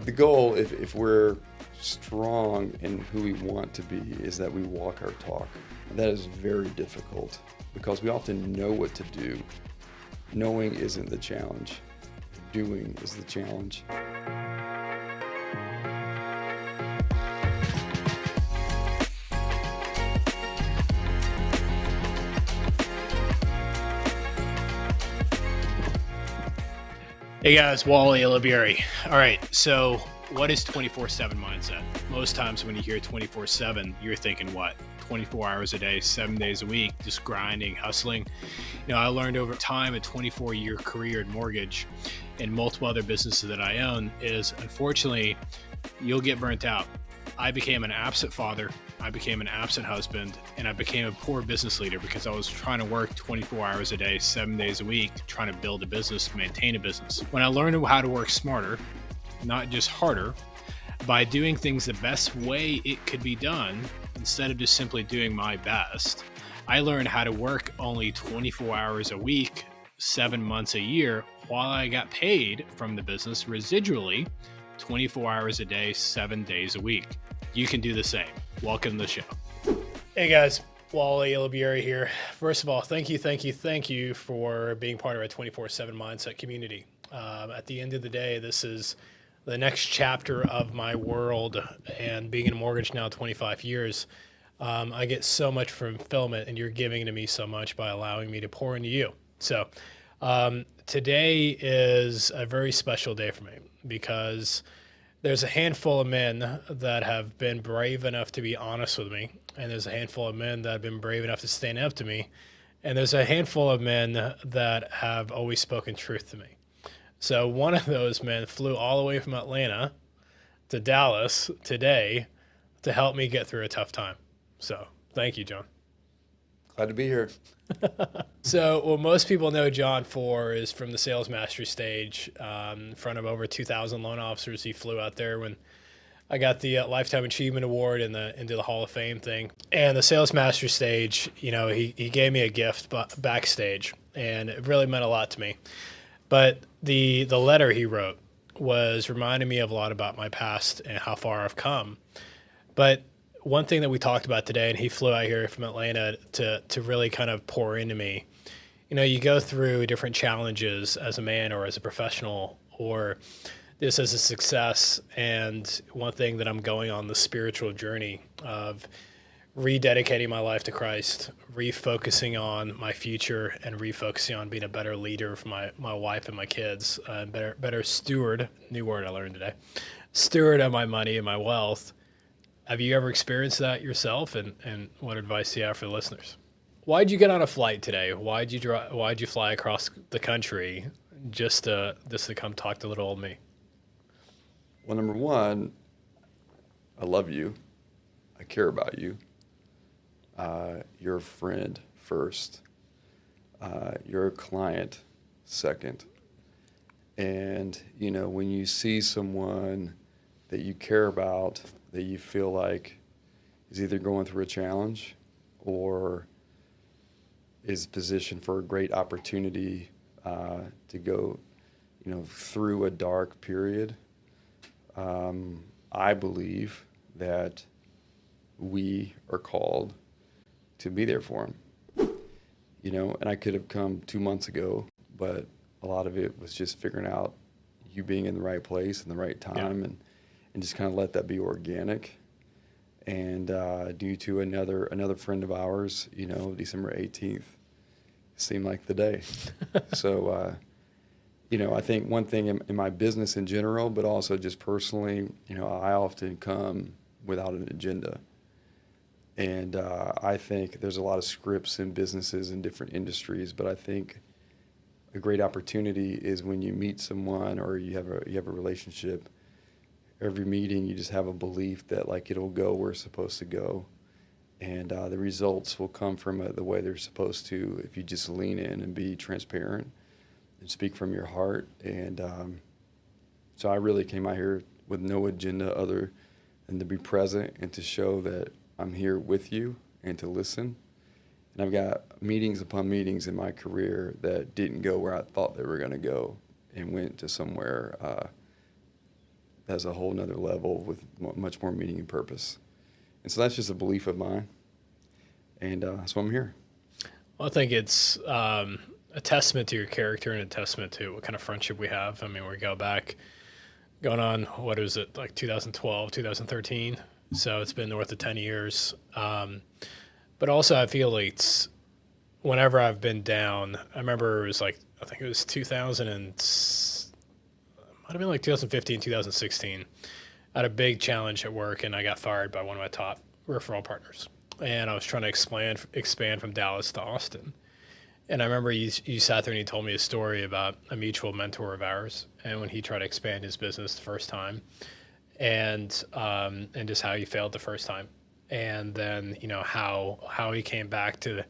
The goal, if we're strong in who we want to be, is that we walk our talk. And that is very difficult because we often know what to do. Knowing isn't the challenge. Doing is the challenge. Hey guys, Wally, Libieri. All right, so what is 24/7 mindset? Most times when you hear 24/7, you're thinking what? 24 hours a day, 7 days a week, just grinding, hustling. I learned over time a 24-year career in mortgage and multiple other businesses that I own is, unfortunately, you'll get burnt out. I became an absent father, I became an absent husband, and I became a poor business leader because I was trying to work 24 hours a day, 7 days a week, trying to build a business, maintain a business. When I learned how to work smarter, not just harder, by doing things the best way it could be done, instead of just simply doing my best, I learned how to work only 24 hours a week, 7 months a year, while I got paid from the business residually 24 hours a day, 7 days a week. You can do the same. Welcome to the show. Hey guys, Wally, Libieri here. First of all, thank you for being part of our 24/7 mindset community. At the end of the day, this is the next chapter of my world, and being in mortgage now 25 years, I get so much fulfillment, and you're giving to me so much by allowing me to pour into you. So today is a very special day for me because there's a handful of men that have been brave enough to be honest with me, and there's a handful of men that have been brave enough to stand up to me, and there's a handful of men that have always spoken truth to me. So one of those men flew all the way from Atlanta to Dallas today to help me get through a tough time. So thank you, John. Glad to be here. So what most people know John for is from the sales mastery stage, in front of over 2,000 loan officers. He flew out there when I got the Lifetime Achievement Award and into the Hall of Fame thing. And the sales mastery stage, he gave me a gift backstage, and it really meant a lot to me. But the letter he wrote was reminding me of a lot about my past and how far I've come. But one thing that we talked about today, and he flew out here from Atlanta to really kind of pour into me, you go through different challenges as a man or as a professional or this as a success. And one thing that I'm going on the spiritual journey of rededicating my life to Christ, refocusing on my future, and refocusing on being a better leader for my wife and my kids, better steward, new word I learned today, steward of my money and my wealth. Have you ever experienced that yourself? And what advice do you have for the listeners? Why'd you get on a flight today? Why'd you fly across the country just to come talk to little old me? Well, number one, I love you. I care about you. You're a friend first. You're a client second. And, when you see someone that you care about, that you feel like is either going through a challenge or is positioned for a great opportunity to go, through a dark period, I believe that we are called to be there for them. And I could have come 2 months ago, but a lot of it was just figuring out you being in the right place in the right time, and just kind of let that be organic. And due to another friend of ours, December 18th seemed like the day. So, I think one thing in my business in general, but also just personally, I often come without an agenda. And I think there's a lot of scripts in businesses in different industries, but I think a great opportunity is when you meet someone or you have a relationship. Every meeting, you just have a belief that it'll go where it's supposed to go, and the results will come from the way they're supposed to if you just lean in and be transparent and speak from your heart. And so I really came out here with no agenda other than to be present and to show that I'm here with you and to listen. And I've got meetings upon meetings in my career that didn't go where I thought they were going to go and went to somewhere has a whole nother level with much more meaning and purpose. And so that's just a belief of mine. And that's why I'm here. Well, I think it's a testament to your character and a testament to what kind of friendship we have. I mean, we go back, going on, what is it, like 2012, 2013? So it's been north of 10 years. But also, I feel like it's whenever I've been down, I remember it was like, I think it was 2000 and might have been like 2015, 2016. I had a big challenge at work and I got fired by one of my top referral partners. And I was trying to expand from Dallas to Austin. And I remember you sat there and you told me a story about a mutual mentor of ours and when he tried to expand his business the first time and just how he failed the first time. And then, you know, how he came back to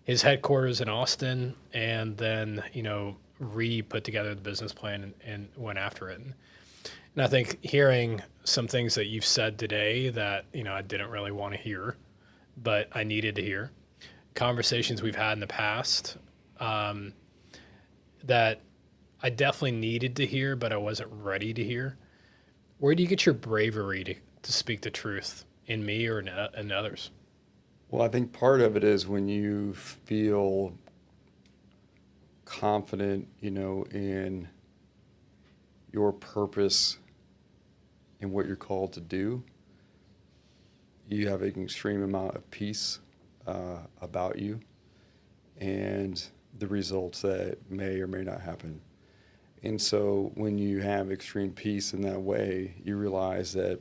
his headquarters in Austin and then, you know, put together the business plan and went after it. And I think hearing some things that you've said today that, you know, I didn't really want to hear, but I needed to hear, conversations we've had in the past that I definitely needed to hear, but I wasn't ready to hear. Where do you get your bravery to speak the truth in me or in others? Well, I think part of it is when you feel confident, you know, in your purpose and what you're called to do, you have an extreme amount of peace about you and the results that may or may not happen. And so when you have extreme peace in that way, you realize that,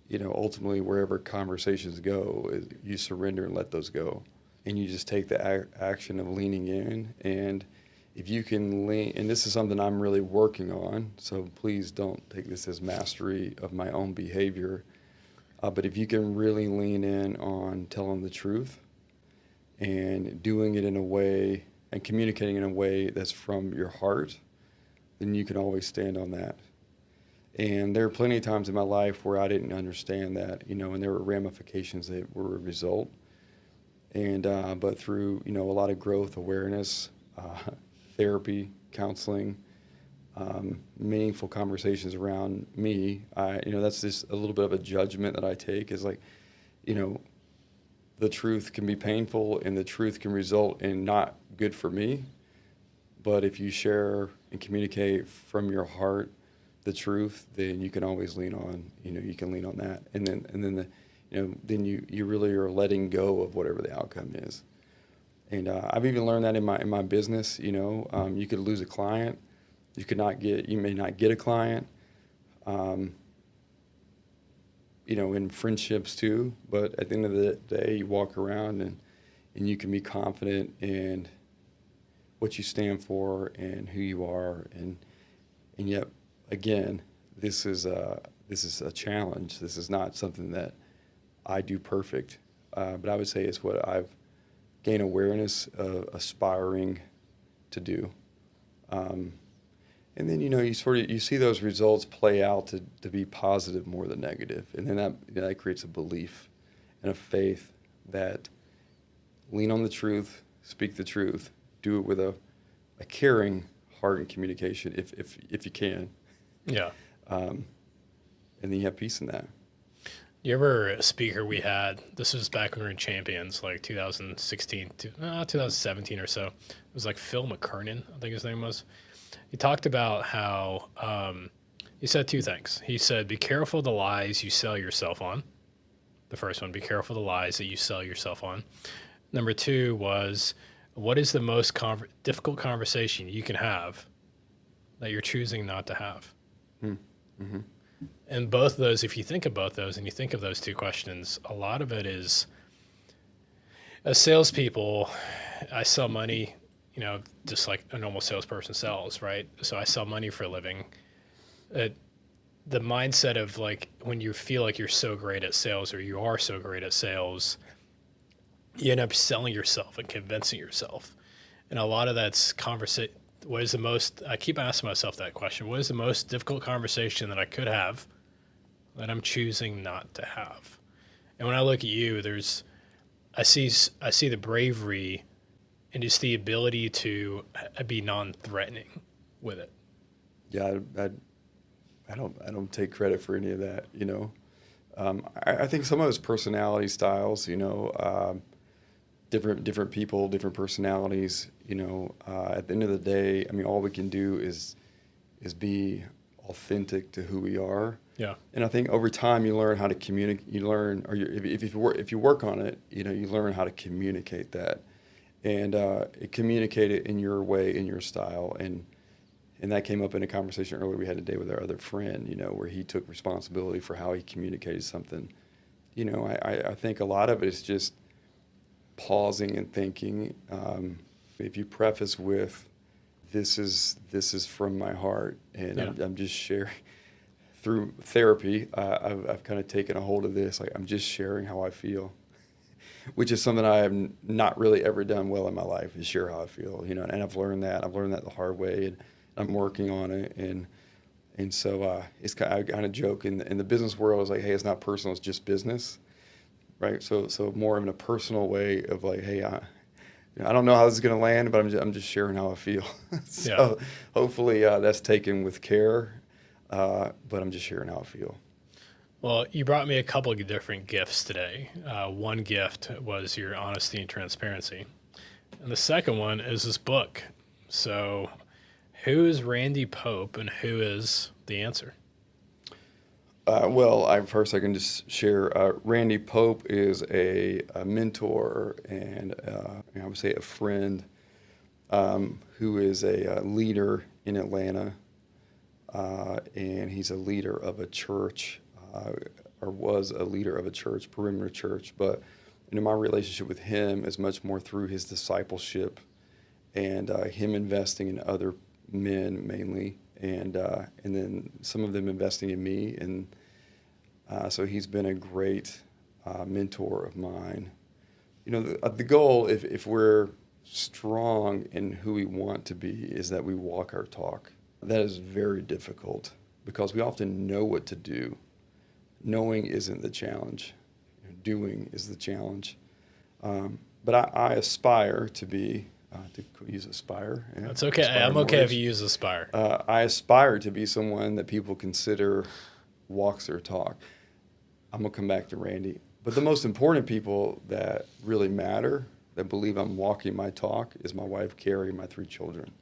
you know, ultimately wherever conversations go, you surrender and let those go. And you just take the action of leaning in. And if you can lean, and this is something I'm really working on, so please don't take this as mastery of my own behavior. But if you can really lean in on telling the truth and doing it in a way and communicating in a way that's from your heart, then you can always stand on that. And there are plenty of times in my life where I didn't understand that, you know, and there were ramifications that were a result. And but through, you know, a lot of growth, awareness, therapy, counseling, meaningful conversations around me, you know, that's just a little bit of a judgment that I take is like, you know, the truth can be painful and the truth can result in not good for me. But if you share and communicate from your heart the truth, then you can always lean on, you know, you can lean on that. And then then you really are letting go of whatever the outcome is. And I've even learned that in my business, you know, you could lose a client. You may not get a client, you know, in friendships too. But at the end of the day, you walk around and you can be confident in what you stand for and who you are. And yet, again, this is a challenge. This is not something that I do perfect. But I would say it's what I've gained awareness of aspiring to do. And then, you know, you see those results play out to be positive more than negative. And then that creates a belief and a faith that lean on the truth, speak the truth, do it with a caring heart and communication if you can. Yeah. And then you have peace in that. You remember a speaker we had, this was back when we were in Champions, like 2016, 2017 or so. It was like Phil McKernan, I think his name was. He talked about how, he said two things. He said, be careful of the lies you sell yourself on. The first one, be careful of the lies that you sell yourself on. Number two was, what is the most difficult conversation you can have that you're choosing not to have? Mm-hmm. And both of those, if you think of both those and you think of those two questions, a lot of it is, as salespeople, I sell money, you know, just like a normal salesperson sells, right? So I sell money for a living. The mindset of like when you feel like you're so great at sales or you are so great at sales, you end up selling yourself and convincing yourself. And a lot of that's conversation. What is the most, I keep asking myself that question, what is the most difficult conversation that I could have that I'm choosing not to have? And when I look at you, I see the bravery and just the ability to be non-threatening with it. Yeah, I I don't take credit for any of that. I think some of his personality styles, different people, different personalities. At the end of the day, I mean, all we can do is be authentic to who we are. Yeah. And I think over time you learn how to communicate. You learn, or if you work on it, you learn how to communicate that, and communicate it in your way, in your style, and that came up in a conversation earlier we had today with our other friend. Where he took responsibility for how he communicated something. I think a lot of it is just pausing and thinking. If you preface with, "This is from my heart," and Yeah. I'm just sharing. Through therapy, I've kind of taken a hold of this. Like, I'm just sharing how I feel, which is something I have not really ever done well in my life, is share how I feel. And I've learned that. I've learned that the hard way, and I'm working on it. And so I kind of joke in the business world. It's like, hey, it's not personal. It's just business, right? So more in a personal way of like, hey, I don't know how this is going to land, but I'm just sharing how I feel. So hopefully that's taken with care. But I'm just sharing how I feel. Well, you brought me a couple of different gifts today. One gift was your honesty and transparency. And the second one is this book. So who is Randy Pope and who is the answer? First I can just share, Randy Pope is a mentor and I would say a friend who is a leader in Atlanta. And he's a leader of a church, or was a leader of a church, Perimeter Church. But my relationship with him is much more through his discipleship and him investing in other men mainly, and then some of them investing in me. And so he's been a great mentor of mine. The goal, if we're strong in who we want to be, is that we walk our talk. That is very difficult because we often know what to do. Knowing isn't the challenge. Doing is the challenge. But I aspire to be, to use aspire. Yeah, That's okay. aspire I'm okay words. if you use aspire. I aspire to be someone that people consider walks their talk. I'm going to come back to Randy. But the most important people that really matter, that believe I'm walking my talk, is my wife, Carrie, and my 3 children.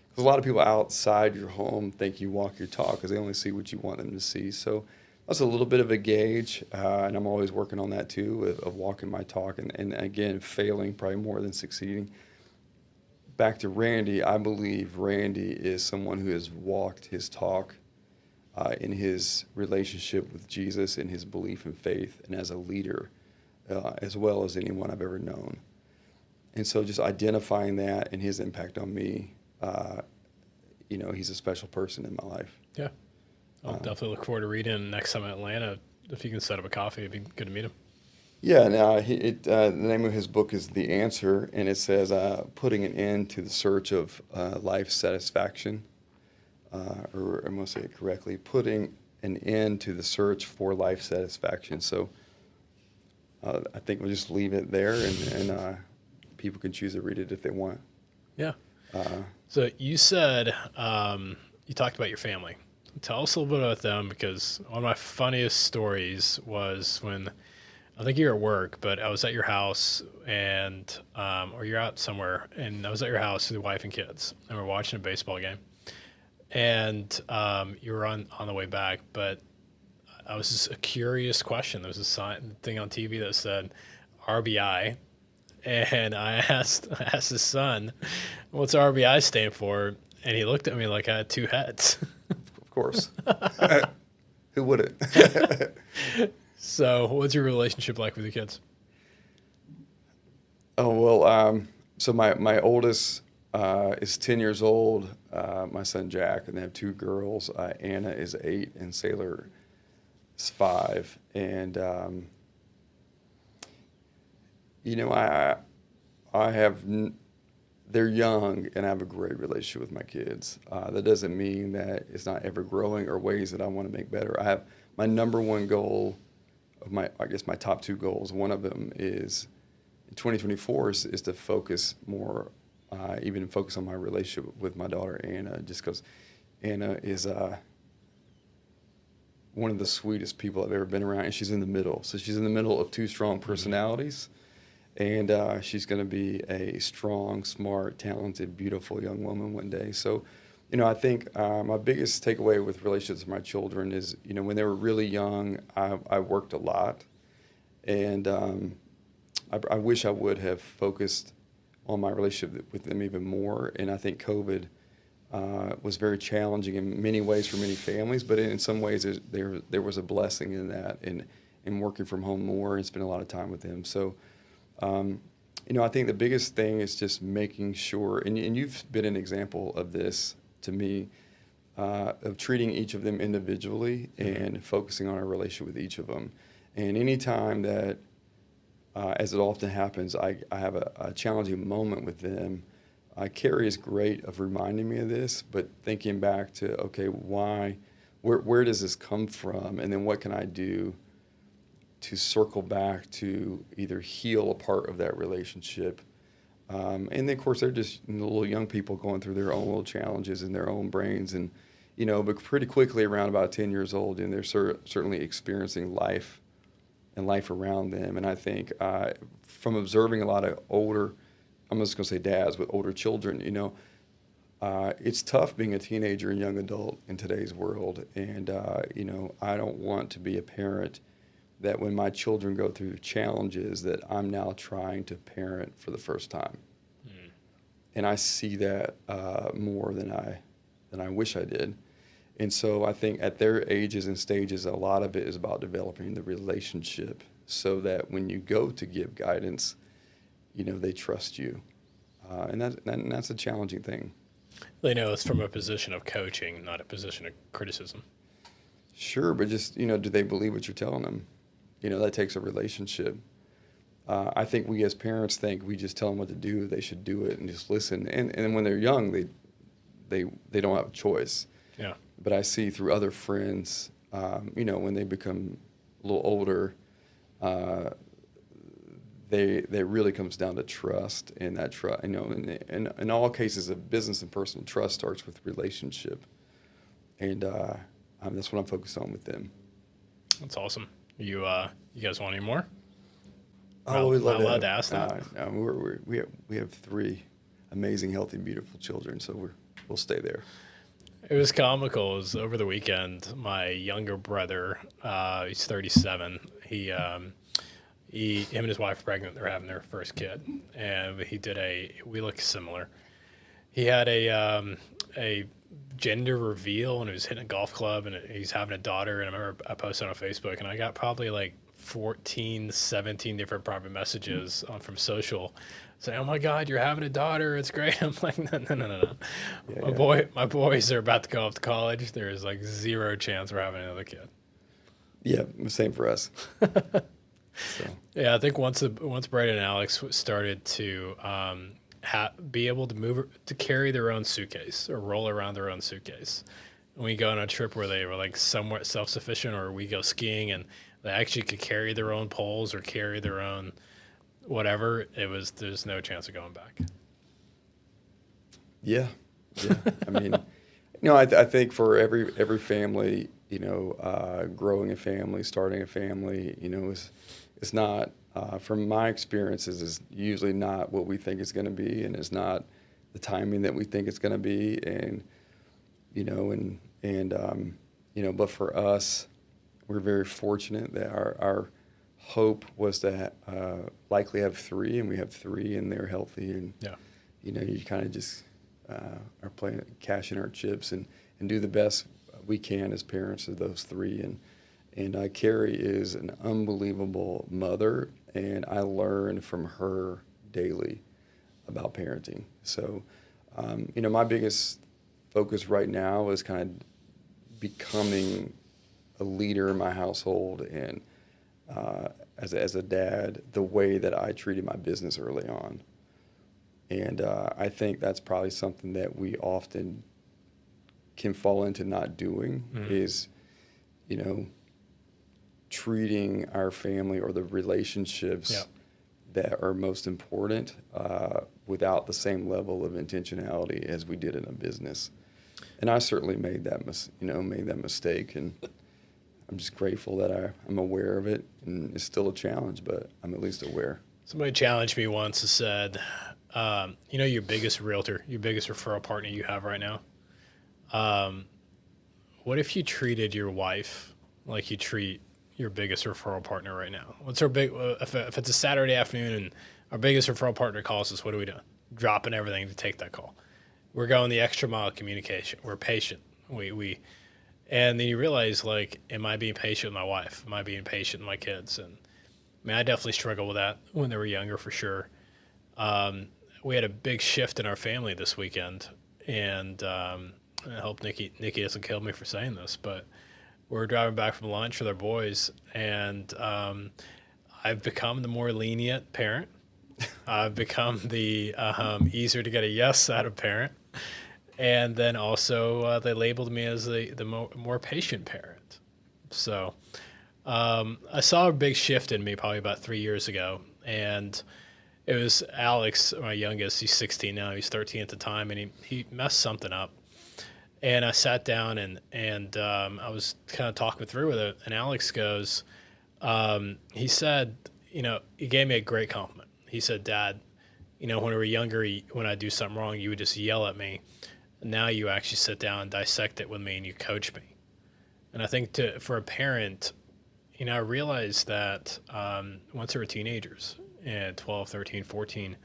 Because a lot of people outside your home think you walk your talk because they only see what you want them to see. So that's a little bit of a gauge, and I'm always working on that too, of walking my talk, and again, failing probably more than succeeding. Back to Randy, I believe Randy is someone who has walked his talk in his relationship with Jesus, in his belief and faith, and as a leader, as well as anyone I've ever known. And so just identifying that and his impact on me, he's a special person in my life. Yeah. I'll definitely look forward to reading next time in Atlanta. If you can set up a coffee, it'd be good to meet him. Yeah, now the name of his book is The Answer, and it says putting an end to the search of life satisfaction, or I'm going to say it correctly, putting an end to the search for life satisfaction. So I think we'll just leave it there, and people can choose to read it if they want. Yeah. So you said you talked about your family. Tell us a little bit about them, because one of my funniest stories was when I think you're at work, but I was at your house and or you're out somewhere, and I was at your house with your wife and kids, and we're watching a baseball game, and you were on the way back, but I was just a curious question. There was a thing on TV that said RBI, and I asked his son, "What's RBI stand for?" And he looked at me like I had 2 heads. Of course. Who wouldn't? So what's your relationship like with your kids? Oh, well, so my oldest is 10 years old, my son Jack, and they have 2 girls. Anna is 8 and Sailor is 5. And, they're young, and I have a great relationship with my kids. That doesn't mean that it's not ever growing or ways that I want to make better. I have my number one goal of my top 2 goals. One of them is in 2024 is to focus more, even focus on my relationship with my daughter Anna, just because Anna is one of the sweetest people I've ever been around, and she's in the middle. So she's in the middle of two strong personalities, and she's going to be a strong, smart, talented, beautiful young woman one day. So, I think my biggest takeaway with relationships with my children is, when they were really young, I worked a lot, and I wish I would have focused on my relationship with them even more. And I think COVID was very challenging in many ways for many families, but in some ways there was a blessing in that, in working from home more and spending a lot of time with them. So, I think the biggest thing is just making sure, and you've been an example of this to me, of treating each of them individually and focusing on our relationship with each of them. And anytime that, as it often happens, I have a challenging moment with them, Carrie is great of reminding me of this, but thinking back to, okay, where does this come from? And then what can I do to circle back to either heal a part of that relationship? And then, of course, they're just little young people going through their own little challenges in their own brains. And, but pretty quickly around about 10 years old, and they're certainly experiencing life and life around them. And I think from observing a lot of older, I'm just going to say dads with older children, it's tough being a teenager and young adult in today's world. And, I don't want to be a parent that when my children go through challenges that I'm now trying to parent for the first time. Mm. And I see that more than I wish I did. And so I think at their ages and stages, a lot of it is about developing the relationship so that when you go to give guidance, they trust you. And that's a challenging thing. They know it's from a position of coaching, not a position of criticism. Sure, but just, do they believe what you're telling them? That takes a relationship. I think we as parents think we just tell them what to do, they should do it and just listen. And when they're young, they don't have a choice. Yeah. But I see through other friends, when they become a little older, they really comes down to trust, and that trust, in all cases of business and personal, trust starts with relationship, and that's what I'm focused on with them. That's awesome. You guys want any more? Oh, we'd love allowed to ask that. No, we have 3 amazing, healthy, beautiful children, so we'll stay there. It was comical. It was over the weekend. My younger brother, he's 37. Him and his wife are pregnant. They're having their first kid, and we look similar. He had a gender reveal, and he was hitting a golf club, and he's having a daughter. And I remember I posted on Facebook, and I got probably like 14, 17 different private messages from social saying, "Oh my God, you're having a daughter! It's great." I'm like, no. Yeah, my boys are about to go off to college. There is like 0 chance we're having another kid. Yeah, same for us. So. Yeah, I think once Brayden and Alex started to be able to carry their own suitcase or roll around their own suitcase. And we go on a trip where they were like somewhat self-sufficient, or we go skiing and they actually could carry their own poles or carry their own whatever. There's no chance of going back. Yeah. I mean, I think for every family, growing a family, starting a family, it's not, from my experiences, is usually not what we think it's going to be, and it's not the timing that we think it's going to be. And, but for us, we're very fortunate that our hope was to likely have 3, and we have 3, and they're healthy. And, you kind of just are playing, cashing our chips and do the best we can as parents of those 3. And Carrie is an unbelievable mother, and I learn from her daily about parenting. So, my biggest focus right now is kind of becoming a leader in my household, and as a dad, the way that I treated my business early on. And I think that's probably something that we often can fall into not doing, is, treating our family or the relationships that are most important without the same level of intentionality as we did in a business. And I certainly made that mistake. And I'm just grateful that I'm aware of it, and it's still a challenge, but I'm at least aware. Somebody challenged me once and said, your biggest realtor, your biggest referral partner you have right now. What if you treated your wife like you treat your biggest referral partner right now? What's our big? If it's a Saturday afternoon and our biggest referral partner calls us, what are we doing? Dropping everything to take that call. We're going the extra mile of communication. We're patient. And then you realize, like, am I being patient with my wife? Am I being patient with my kids? And I mean, I definitely struggled with that when they were younger, for sure. We had a big shift in our family this weekend, and I hope Nikki doesn't kill me for saying this, but we're driving back from lunch with our boys, and I've become the more lenient parent. I've become the easier to get a yes out of parent. And then also they labeled me as the more patient parent. So I saw a big shift in me probably about 3 years ago. And it was Alex, my youngest. He's 16 now. He's 13 at the time. And he messed something up. And I sat down and I was kind of talking through with it. And Alex goes, he said, he gave me a great compliment. He said, Dad, when we were younger, when I do something wrong, you would just yell at me. Now you actually sit down and dissect it with me and you coach me. And I think for a parent, I realized that once they were teenagers, and 12, 13, 14,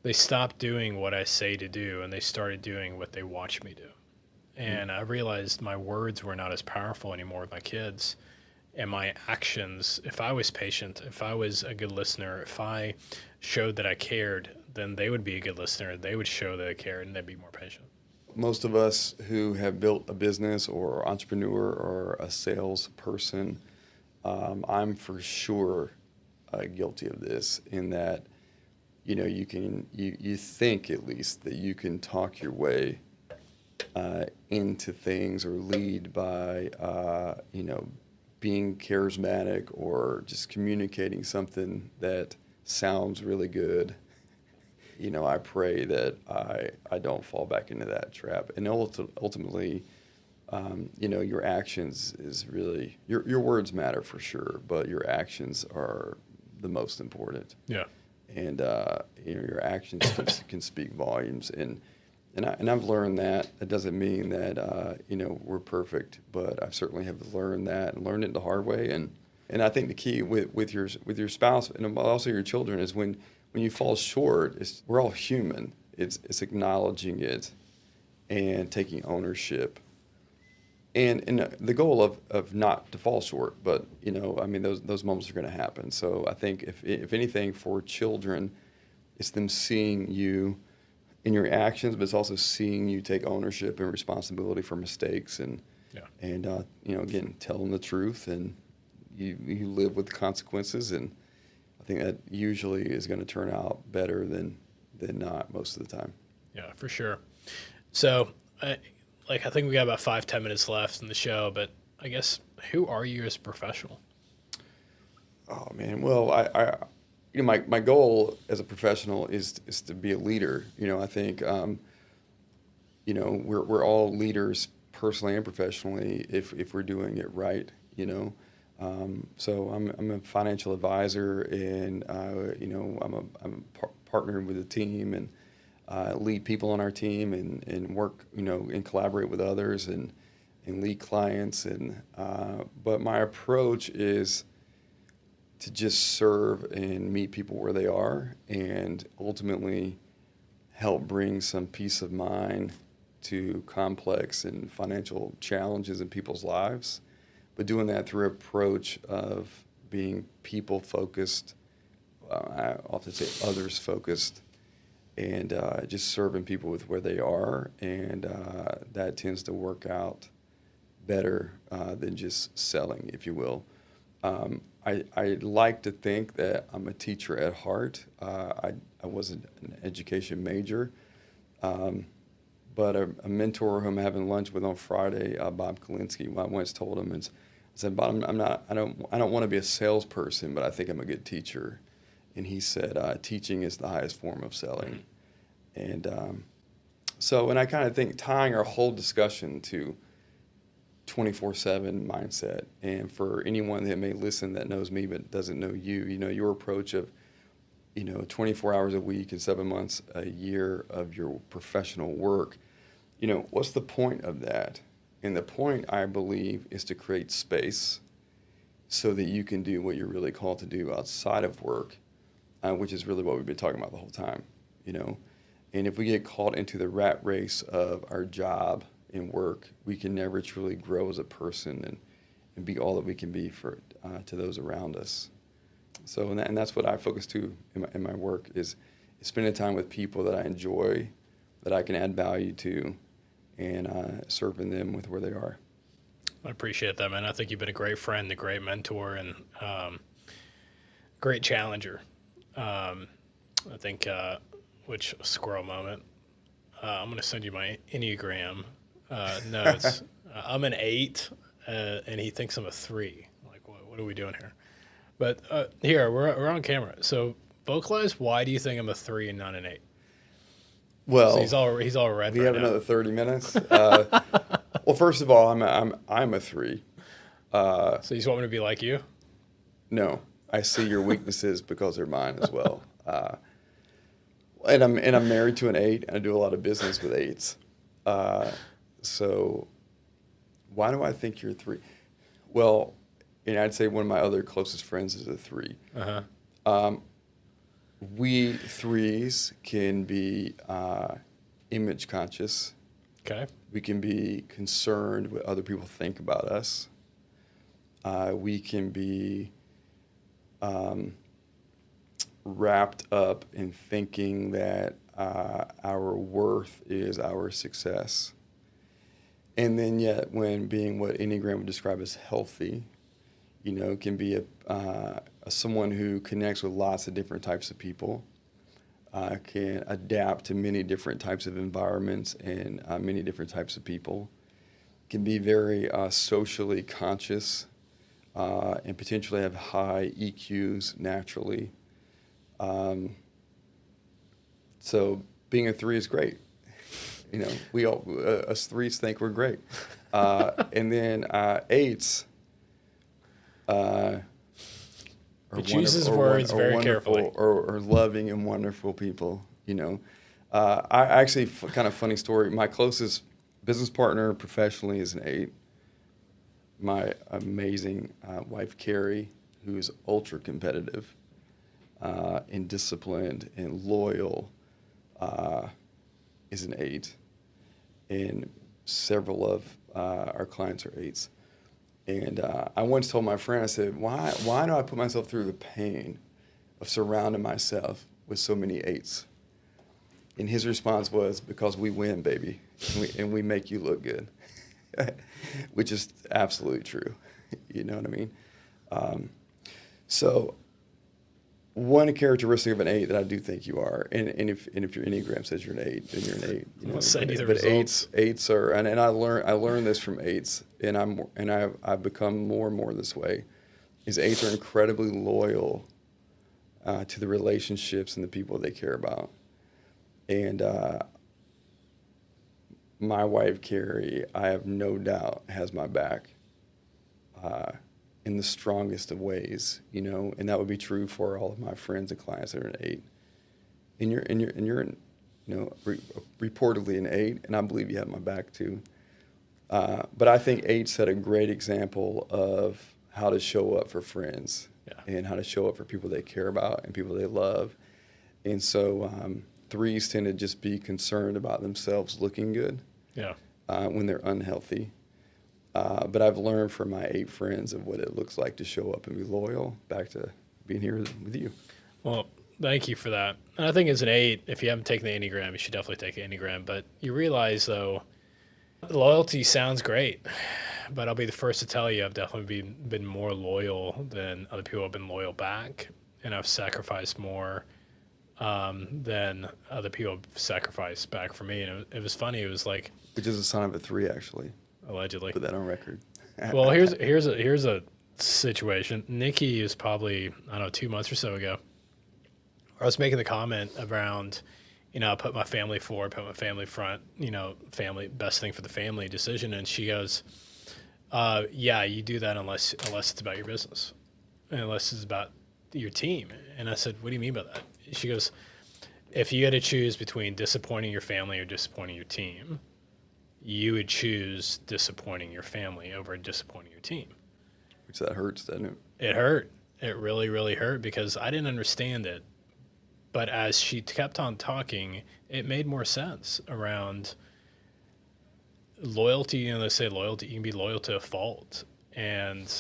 they stopped doing what I say to do and they started doing what they watch me do. And I realized my words were not as powerful anymore with my kids. And my actions, if I was patient, if I was a good listener, if I showed that I cared, then they would be a good listener. They would show that I cared and they'd be more patient. Most of us who have built a business or entrepreneur or a salesperson, I'm for sure guilty of this, in that, you think at least that you can talk your way into things or lead by, being charismatic or just communicating something that sounds really good. I pray that I don't fall back into that trap. And ultimately, your actions is really, your words matter for sure, but your actions are the most important. Yeah. And, your actions can speak volumes. And I've learned that. That doesn't mean that, we're perfect, but I certainly have learned that and learned it the hard way. And I think the key with your spouse and also your children is when you fall short, we're all human. It's acknowledging it and taking ownership. And the goal of not to fall short, but those moments are going to happen. So I think if anything for children, it's them seeing you in your actions, but it's also seeing you take ownership and responsibility for mistakes and again, tell them the truth, and you live with the consequences. And I think that usually is going to turn out better than not most of the time. Yeah, for sure. So, I think we got about 5-10 minutes left in the show, but I guess, who are you as a professional? Oh man, well, my goal as a professional is to be a leader. I think we're all leaders personally and professionally if we're doing it right. So I'm a financial advisor, and I'm partnered with a team and lead people on our team and work and collaborate with others and lead clients but my approach is to just serve and meet people where they are and ultimately help bring some peace of mind to complex and financial challenges in people's lives, but doing that through an approach of being people-focused, I often say others-focused, and just serving people with where they are, and that tends to work out better than just selling, if you will. I like to think that I'm a teacher at heart. I wasn't an education major, but a mentor whom I'm having lunch with on Friday, Bob Kalinske, I once told him, and I said, Bob, I don't want to be a salesperson, but I think I'm a good teacher. And he said, teaching is the highest form of selling. And I kind of think tying our whole discussion to 24/7 mindset. And for anyone that may listen that knows me but doesn't know you, your approach of 24 hours a week and 7 months a year of your professional work, what's the point of that? And the point, I believe, is to create space so that you can do what you're really called to do outside of work, which is really what we've been talking about the whole time, And if we get caught into the rat race of our job and work, we can never truly grow as a person and be all that we can be to those around us. So, and that's what I focus to in my work is spending time with people that I enjoy, that I can add value to, and serving them with where they are. I appreciate that, man. I think you've been a great friend, a great mentor, and great challenger. I think, which squirrel moment. I'm going to send you my Enneagram notes. I'm an 8, and he thinks I'm a 3. Like, what are we doing here? But here, we're on camera. So vocalize, why do you think I'm a 3 and not an 8? Well, so he's all red. We right have now. Another 30 minutes. Well, first of all, I'm a 3. So you just want me to be like you? No, I see your weaknesses because they're mine as well. And I'm married to an 8, and I do a lot of business with 8s. So why do I think you're a 3? Well, and I'd say one of my other closest friends is a 3. Uh-huh. We 3s can be image conscious. Okay. We can be concerned what other people think about us. We can be wrapped up in thinking that our worth is our success. And then yet when being what Enneagram would describe as healthy, can be someone who connects with lots of different types of people, can adapt to many different types of environments and many different types of people, can be very socially conscious, and potentially have high EQs naturally. So being a 3 is great. We all, us 3s think we're great. And then 8s, he chooses words very carefully. Or loving and wonderful people, I actually, kind of funny story, my closest business partner professionally is an 8. My amazing wife, Carrie, who's ultra competitive and disciplined and loyal, is an 8. And several of our clients are 8s. And I once told my friend, I said, why do I put myself through the pain of surrounding myself with so many 8s? And his response was, because we win, baby, and we make you look good, which is absolutely true. You know what I mean? So one characteristic of an 8 that I do think you are, and if your Enneagram says you're an 8, then you're an 8. I'll send you the but results. 8s are, and I learned this from 8s, and I've become more and more this way. Is 8s are incredibly loyal to the relationships and the people they care about, and my wife Carrie, I have no doubt, has my back. In the strongest of ways, and that would be true for all of my friends and clients that are an 8. And you're reportedly an 8, and I believe you have my back too. But I think 8 set a great example of how to show up for friends, and how to show up for people they care about and people they love. And so 3s tend to just be concerned about themselves looking good, when they're unhealthy. But I've learned from my 8 friends of what it looks like to show up and be loyal, back to being here with you. Well, thank you for that. And I think as an 8, if you haven't taken the Enneagram, you should definitely take the Enneagram. But you realize, though, loyalty sounds great. But I'll be the first to tell you I've definitely been more loyal than other people have been loyal back. And I've sacrificed more than other people have sacrificed back for me. And it was funny. It was like... Which is a sign of a 3, actually. Allegedly. Put that on record. Well, here's a situation. Nikki is probably, 2 months or so ago. I was making the comment around, I put my family forward, put my family front, family, best thing for the family decision. And she goes, Yeah, you do that unless it's about your business, unless it's about your team. And I said, what do you mean by that? She goes, if you had to choose between disappointing your family or disappointing your team, you would choose disappointing your family over disappointing your team. Which that hurts, doesn't it? It hurt. It really, really hurt because I didn't understand it. But as she kept on talking, it made more sense around loyalty. You know, they say loyalty, you can be loyal to a fault. And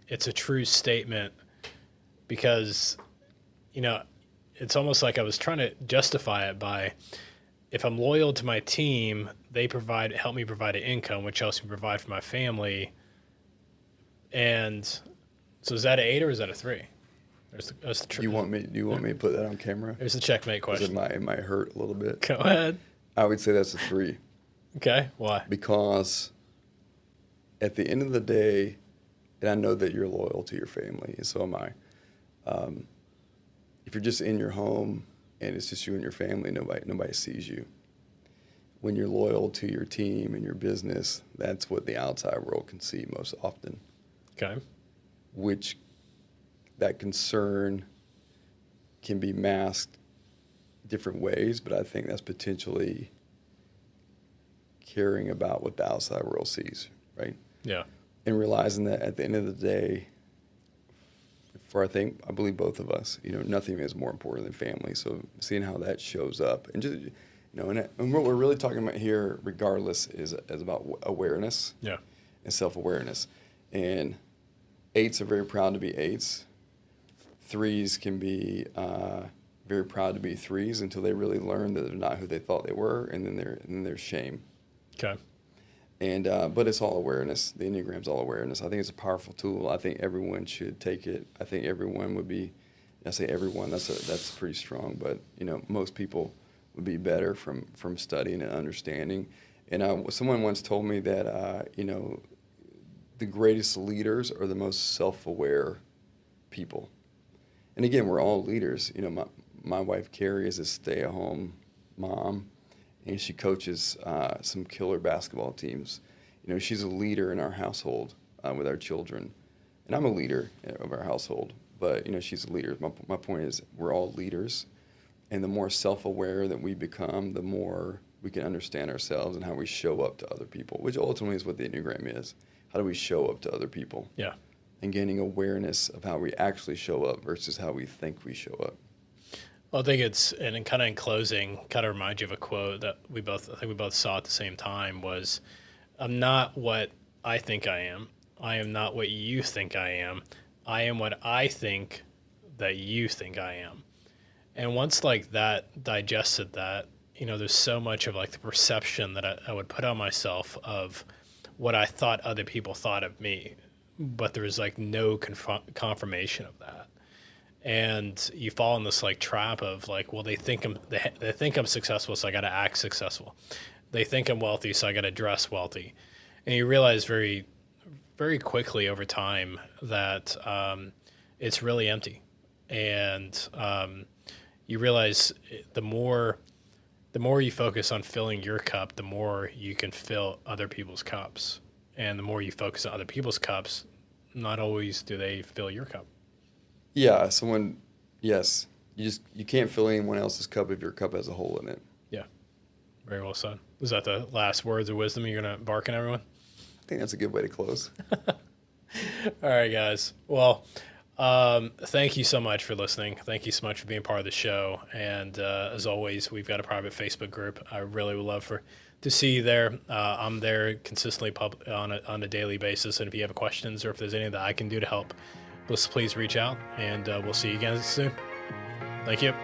it's a true statement because, you know, it's almost like I was trying to justify it by, if I'm loyal to my team, they help me provide an income, which helps me provide for my family. And so is that an 8 or is that a 3? That's the Do you want me to put that on camera? There's the checkmate question. It might hurt a little bit. Go ahead. I would say that's a 3. Okay. Why? Because at the end of the day, and I know that you're loyal to your family, and so am I. If you're just in your home and it's just you and your family, nobody sees you. When you're loyal to your team and your business, that's what the outside world can see most often. Okay. Which that concern can be masked different ways, but I think that's potentially caring about what the outside world sees, right? Yeah. And realizing that at the end of the day, I believe both of us, nothing is more important than family. So seeing how that shows up and just, and what we're really talking about here, regardless, is about awareness. Yeah. And self-awareness. And 8s are very proud to be 8s. 3s can be very proud to be 3s until they really learn that they're not who they thought they were, and then there's shame. Okay. And but it's all awareness. The Enneagram's all awareness. I think it's a powerful tool. I think everyone should take it. I think everyone would be. I say everyone. That's pretty strong. But most people would be better from studying and understanding. And someone once told me that the greatest leaders are the most self-aware people. And again, we're all leaders. My wife Carrie is a stay-at-home mom, and she coaches some killer basketball teams. She's a leader in our household with our children, and I'm a leader of our household. But she's a leader. My point is, we're all leaders, and the more self-aware that we become, the more we can understand ourselves and how we show up to other people, which ultimately is what the Enneagram is. How do we show up to other people? Yeah. And gaining awareness of how we actually show up versus how we think we show up. Well, I think and kind of in closing, kind of remind you of a quote that I think we both saw at the same time was, I'm not what I think I am. I am not what you think I am. I am what I think that you think I am. And once like that, digested that, there's so much of like the perception that I would put on myself of what I thought other people thought of me, but there was like no confirmation of that. And you fall in this like trap of like, well, they think I'm successful, so I got to act successful. They think I'm wealthy, so I got to dress wealthy. And you realize very, very quickly over time that it's really empty. And you realize the more you focus on filling your cup, the more you can fill other people's cups. And the more you focus on other people's cups, not always do they fill your cup. Yeah, yes. You can't fill anyone else's cup if your cup has a hole in it. Yeah. Very well said. Is that the last words of wisdom you're going to bark at everyone? I think that's a good way to close. All right, guys. Well, thank you so much for listening. Thank you so much for being part of the show. And as always, we've got a private Facebook group. I really would love to see you there. I'm there consistently on a daily basis. And if you have questions or if there's anything that I can do to help, please reach out, and we'll see you again soon. Thank you.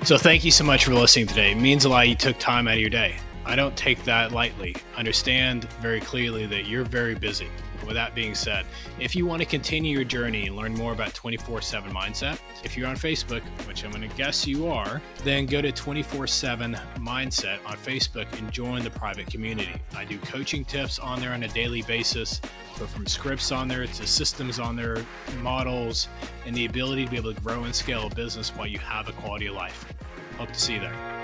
So thank you so much for listening today. It means a lot you took time out of your day. I don't take that lightly. Understand very clearly that you're very busy. With that being said, if you want to continue your journey and learn more about 24/7 Mindset, if you're on Facebook, which I'm going to guess you are, then go to 24/7 Mindset on Facebook and join the private community. I do coaching tips on there on a daily basis, but from scripts on there to systems on there, models, and the ability to be able to grow and scale a business while you have a quality of life. Hope to see you there.